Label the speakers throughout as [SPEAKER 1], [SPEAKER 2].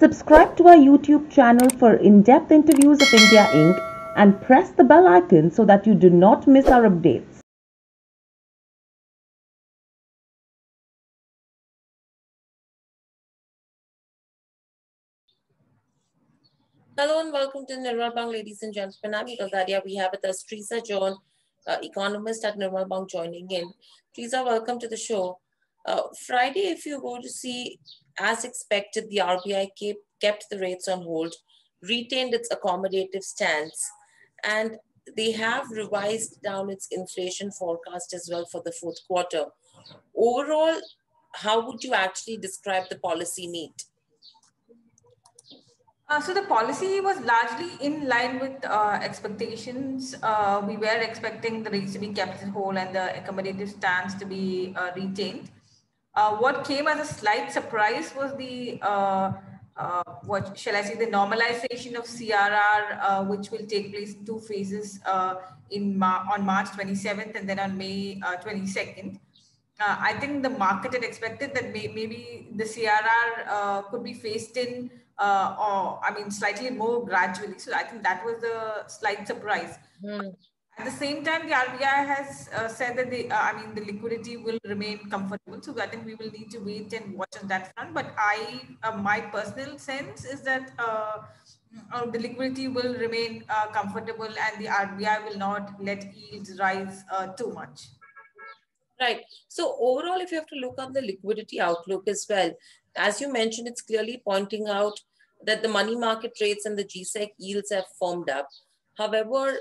[SPEAKER 1] Subscribe to our YouTube channel for in-depth interviews of India Inc. and press the bell icon so that you do not miss our updates.
[SPEAKER 2] Hello and welcome to Nirmal Bang, ladies and gentlemen. I'm Gadia. We have with us Teresa John, economist at Nirmal Bang, joining in. Teresa, welcome to the show. Friday, if you go to see, as expected, the RBI kept the rates on hold, retained its accommodative stance, and they have revised down its inflation forecast as well for the fourth quarter. Overall, how would you actually describe the policy meet?
[SPEAKER 3] So the policy was largely in line with expectations. We were expecting the rates to be kept whole and the accommodative stance to be retained. What came as a slight surprise was the what shall I say, the normalization of CRR, which will take place in two phases on March 27th and then on May 22nd. I think the market had expected that maybe the CRR could be phased in, slightly more gradually. So I think that was the slight surprise. At the same time, the RBI has said that the liquidity will remain comfortable. So I think we will need to wait and watch on that front. But my personal sense is that the liquidity will remain comfortable and the RBI will not let yields rise too much.
[SPEAKER 2] Right. So overall, if you have to look at the liquidity outlook as well, as you mentioned, it's clearly pointing out that the money market rates and the GSEC yields have firmed up. However,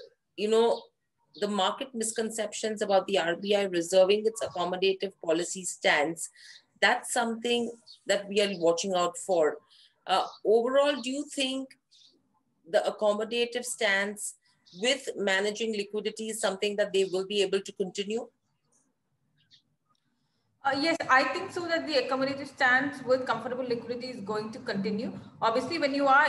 [SPEAKER 2] the market misconceptions about the RBI reserving its accommodative policy stance, that's something that we are watching out for. Overall, do you think the accommodative stance with managing liquidity is something that they will be able to continue?
[SPEAKER 3] Yes, I think so that the accommodative stance with comfortable liquidity is going to continue. Obviously, when you are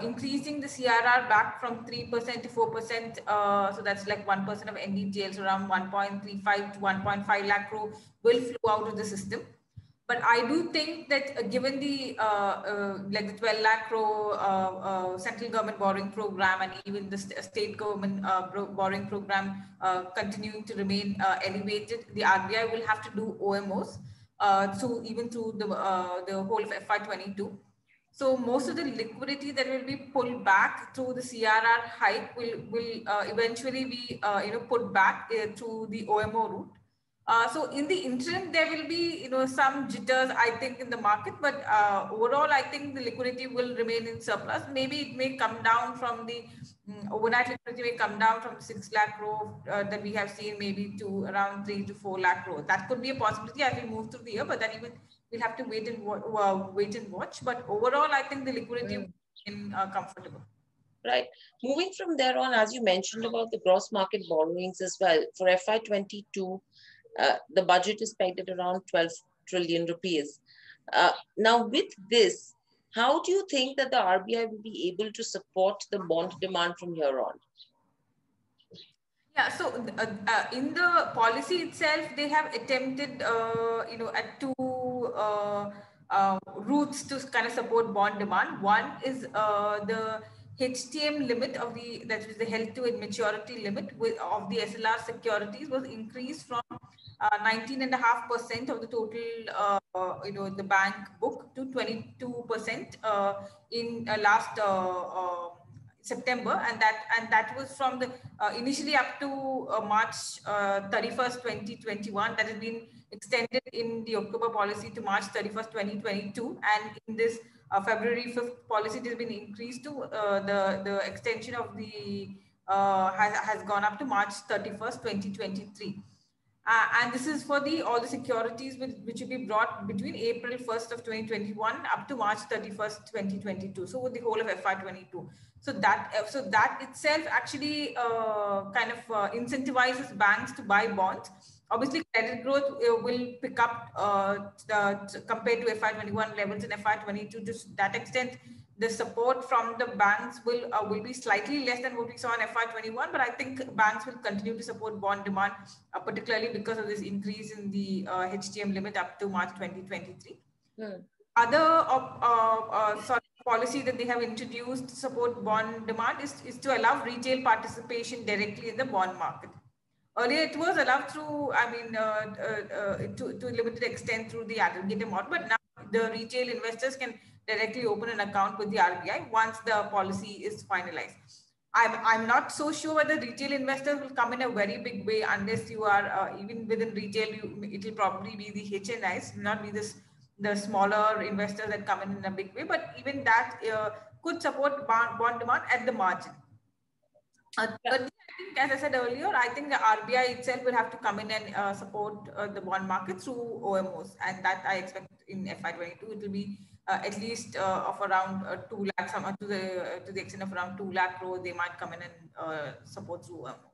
[SPEAKER 3] increasing the CRR back from 3% to 4%, so that's like 1% of NDTLs, around 1.35 to 1.5 lakh crore will flow out of the system. But I do think that given the like the 12 lakh crore central government borrowing program and even the state government borrowing program continuing to remain elevated, the RBI will have to do OMOs even through the whole of FY22. So most of the liquidity that will be pulled back through the CRR hike will eventually be put back through the OMO route. So in the interim, there will be some jitters, I think, in the market, but overall, I think the liquidity will remain in surplus. Maybe it may come down from the overnight liquidity may come down from 6 lakh crore that we have seen maybe to around 3 to 4 lakh crore. That could be a possibility as we move through the year, but then even we'll have to wait and watch. But overall, I think the liquidity will remain comfortable.
[SPEAKER 2] Right. Moving from there on, as you mentioned about the gross market borrowings as well, for FY22, the budget is pegged at around 12 trillion rupees. Now, with this, how do you think that the RBI will be able to support the bond demand from here on?
[SPEAKER 3] Yeah, so in the policy itself, they have attempted, at two routes to kind of support bond demand. One is the HTM limit that is the held to maturity limit of the SLR securities was increased from 19.5% of the total, the bank book to 22% in last September, and that was from the initially up to March 31st, 2021. That has been extended in the October policy to March 31st, 2022, and in this February 5th policy, it has been increased to the extension of the has gone up to March 31st, 2023. And this is for all the securities which will be brought between April 1st of 2021 up to March 31st, 2022. So with the whole of FY22. So that itself actually kind of incentivizes banks to buy bonds. Obviously, credit growth will pick up compared to FY21 levels in FY22. To that extent, the support from the banks will be slightly less than what we saw in FY21, but I think banks will continue to support bond demand, particularly because of this increase in the HTM limit up to March 2023. Other sort policy that they have introduced to support bond demand is to allow retail participation directly in the bond market. Earlier, it was allowed through, to a limited extent through the aggregator model, but now the retail investors can directly open an account with the RBI once the policy is finalized. I'm not so sure whether retail investors will come in a very big way unless you are even within retail. It will probably be the HNIs, not be the smaller investors that come in a big way. But even that could support bond demand at the margin. But I think, as I said earlier, I think the RBI itself will have to come in and support the bond market through OMOs, and that I expect in FY22 it will be at least of around 2 lakh, to the extent of around 2 lakh crore. They might come in and support through OMOs.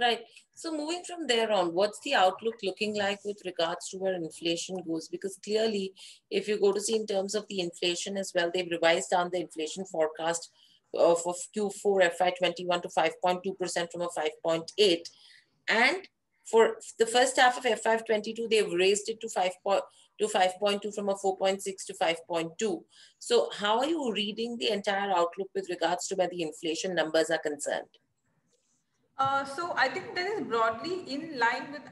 [SPEAKER 2] Right. So moving from there on, what's the outlook looking like with regards to where inflation goes? Because clearly, if you go to see in terms of the inflation as well, they've revised down the inflation forecast for Q4 FY21 to 5.2% from a 5.8%. And for the first half of FY22, they've raised it to 5.2 from a 4.6 to 5.2. So how are you reading the entire outlook with regards to where the inflation numbers are concerned?
[SPEAKER 3] So I think that is broadly in line with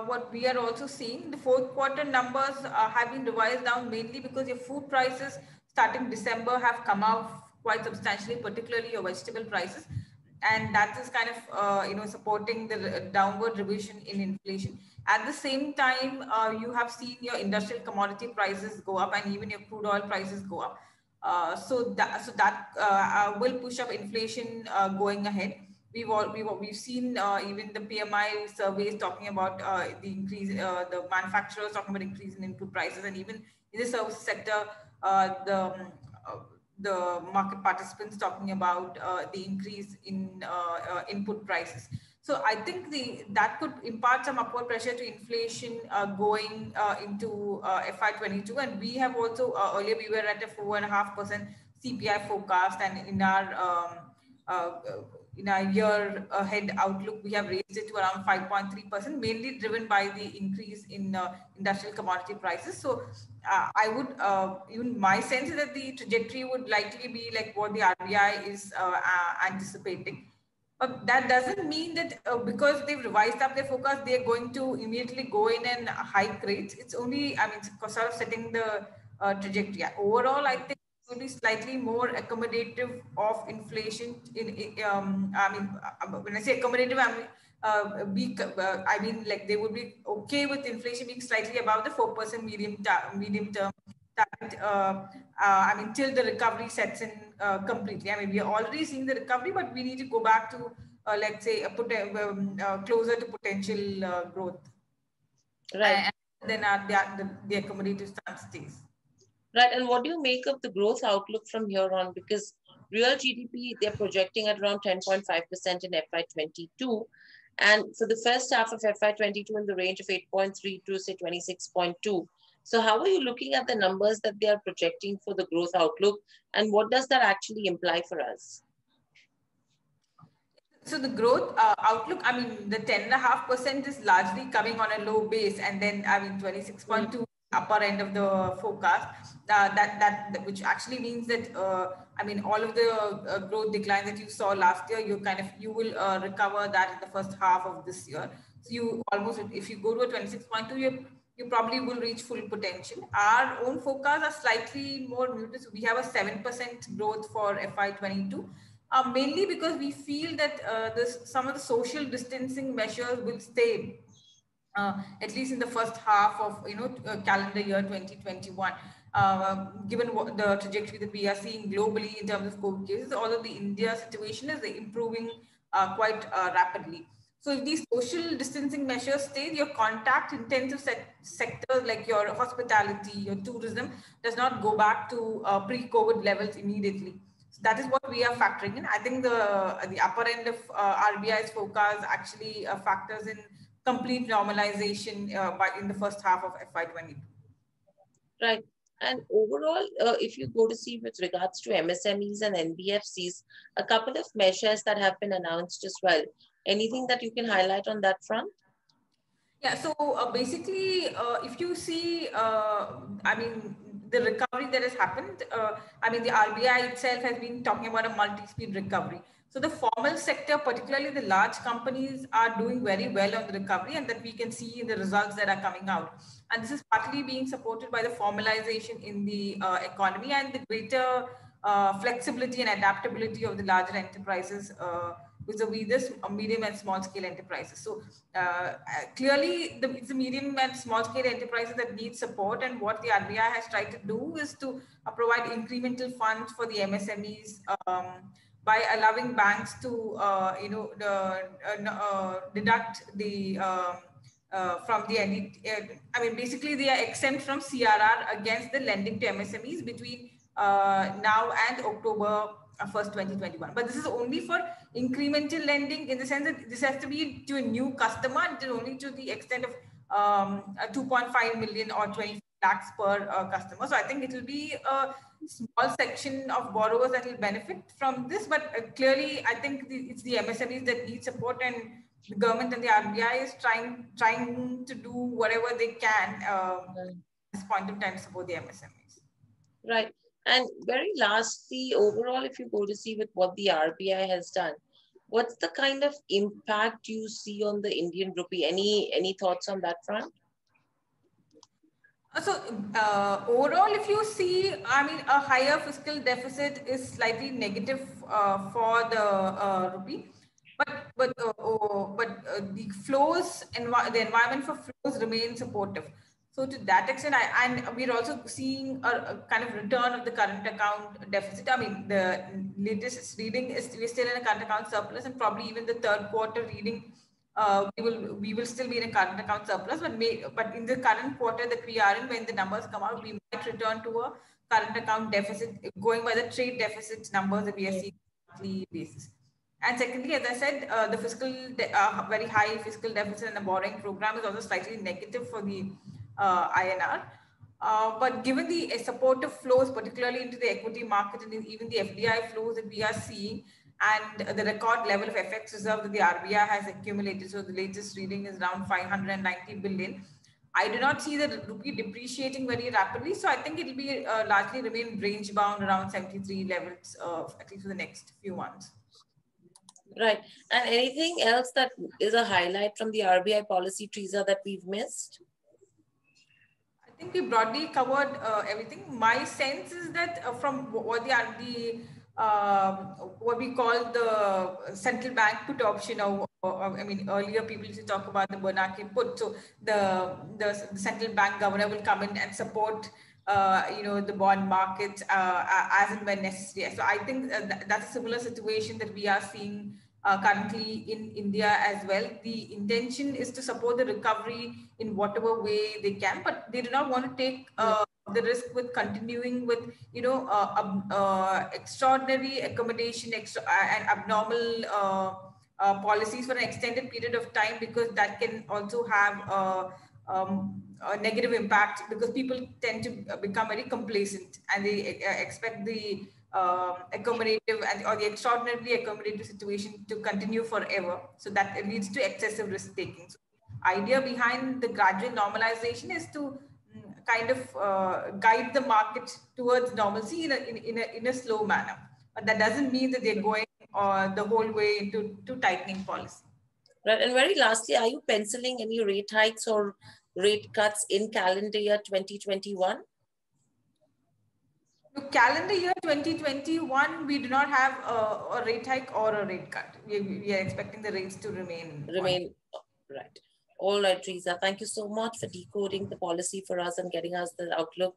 [SPEAKER 3] what we are also seeing. The fourth quarter numbers have been revised down mainly because your food prices starting December have come out quite substantially, particularly your vegetable prices. And that is kind of, supporting the downward revision in inflation. At the same time, you have seen your industrial commodity prices go up and even your crude oil prices go up. So that will push up inflation going ahead. We've seen even the PMI surveys talking about the increase, the manufacturers talking about increase in input prices, and even in the service sector, the market participants talking about the increase in input prices. So I think that could impart some upward pressure to inflation going into FY22. And we have also earlier we were at a 4.5% CPI forecast, and in our year ahead outlook, we have raised it to around 5.3%, mainly driven by the increase in industrial commodity prices. So I would, even my sense is that the trajectory would likely be like what the RBI is anticipating. But that doesn't mean that because they've revised up their forecast, they're going to immediately go in and hike rates. It's only, it's sort of setting the trajectory. Overall, I think will be slightly more accommodative of inflation. When I say accommodative, I mean like they would be okay with inflation being slightly above the 4% medium term target. Till the recovery sets in completely. We are already seeing the recovery, but we need to go back to let's say closer to potential growth.
[SPEAKER 2] Right.
[SPEAKER 3] And then the accommodative stance stays.
[SPEAKER 2] Right. And what do you make of the growth outlook from here on? Because real GDP, they're projecting at around 10.5% in FY22. And for the first half of FY22 in the range of 8.3 to say 26.2. So how are you looking at the numbers that they are projecting for the growth outlook? And what does that actually imply for us?
[SPEAKER 3] So the growth outlook, the 10.5% is largely coming on a low base. And then, 26.2 upper end of the forecast, which actually means that all of the growth decline that you saw last year, you will recover that in the first half of this year. So you almost, if you go to a 26.2, you probably will reach full potential. Our own forecasts are slightly more muted. So we have a 7% growth for FY22. Mainly because we feel that some of the social distancing measures will stay at least in the first half of calendar year 2021. Given what the trajectory that we are seeing globally in terms of COVID cases, although the India situation is improving quite rapidly. So if these social distancing measures stay, your contact intensive sectors like your hospitality, your tourism does not go back to pre-COVID levels immediately. So that is what we are factoring in. I think the upper end of RBI's forecast actually factors in complete normalization in the first half of FY22.
[SPEAKER 2] Right. And overall, if you go to see with regards to MSMEs and NBFCs, a couple of measures that have been announced as well. Anything that you can highlight on that front?
[SPEAKER 3] Yeah, so basically, if you see, the recovery that has happened, I mean, the RBI itself has been talking about a multi-speed recovery. So the formal sector, particularly the large companies, are doing very well on the recovery, and that we can see in the results that are coming out. And this is partly being supported by the formalization in the economy and the greater flexibility and adaptability of the larger enterprises vis-a-vis this medium and small scale enterprises. So clearly it's the medium and small scale enterprises that need support, and what the RBI has tried to do is to provide incremental funds for the MSMEs by allowing banks to deduct the from the I mean, basically they are exempt from CRR against the lending to MSMEs between now and October 1st, 2021. But this is only for incremental lending, in the sense that this has to be to a new customer, and only to the extent of 2.5 million or 20 lakhs per customer. So I think it will be a small section of borrowers that will benefit from this. But clearly, I think it's the MSMEs that need support, and the government and the RBI is trying to do whatever they can at this point of time to support the MSMEs.
[SPEAKER 2] Right. And very lastly, overall, if you go to see with what the RBI has done, what's the kind of impact you see on the Indian rupee? Any thoughts on that front?
[SPEAKER 3] So overall, if you see, I mean, a higher fiscal deficit is slightly negative for the rupee, but the flows and the environment for flows remain supportive. So to that extent, and we're also seeing a kind of return of the current account deficit. I mean, the latest reading is we're still in a current account surplus, and probably even the third quarter reading, we will still be in a current account surplus, but in the current quarter that we are in, when the numbers come out, we might return to a current account deficit, going by the trade deficit numbers that we are seeing on a monthly basis. And secondly, as I said, the very high fiscal deficit and the borrowing program is also slightly negative for the INR. But given the supportive flows, particularly into the equity market and even the FDI flows that we are seeing, and the record level of FX reserve that the RBI has accumulated, so the latest reading is around 590 billion. I do not see the rupee depreciating very rapidly, so I think it will be largely remain range bound around 73 levels, at least for the next few months.
[SPEAKER 2] Right. And anything else that is a highlight from the RBI policy, Teresa, that we've missed?
[SPEAKER 3] I think we broadly covered everything. My sense is that from what what we call the central bank put option, or I mean, earlier people used to talk about the Bernanke put. So the central bank governor will come in and support the bond market as and when necessary. So I think that's a similar situation that we are seeing currently in India as well. The intention is to support the recovery in whatever way they can, but they do not want to take the risk with continuing with extraordinary accommodation and abnormal policies for an extended period of time, because that can also have a negative impact, because people tend to become very complacent and they expect the accommodative or the extraordinarily accommodative situation to continue forever. So that leads to excessive risk taking. So idea behind the gradual normalization is to kind of guide the market towards normalcy in a slow manner. But that doesn't mean that they're going the whole way into tightening policy.
[SPEAKER 2] Right. And very lastly, are you penciling any rate hikes or rate cuts in calendar year 2021?
[SPEAKER 3] Calendar year 2021, we do not have a rate hike or a rate cut. We are expecting the rates to remain.
[SPEAKER 2] Right. All right, Teresa, thank you so much for decoding the policy for us and getting us the outlook.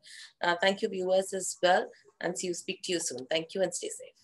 [SPEAKER 2] Thank you, viewers, as well. And speak to you soon. Thank you and stay safe.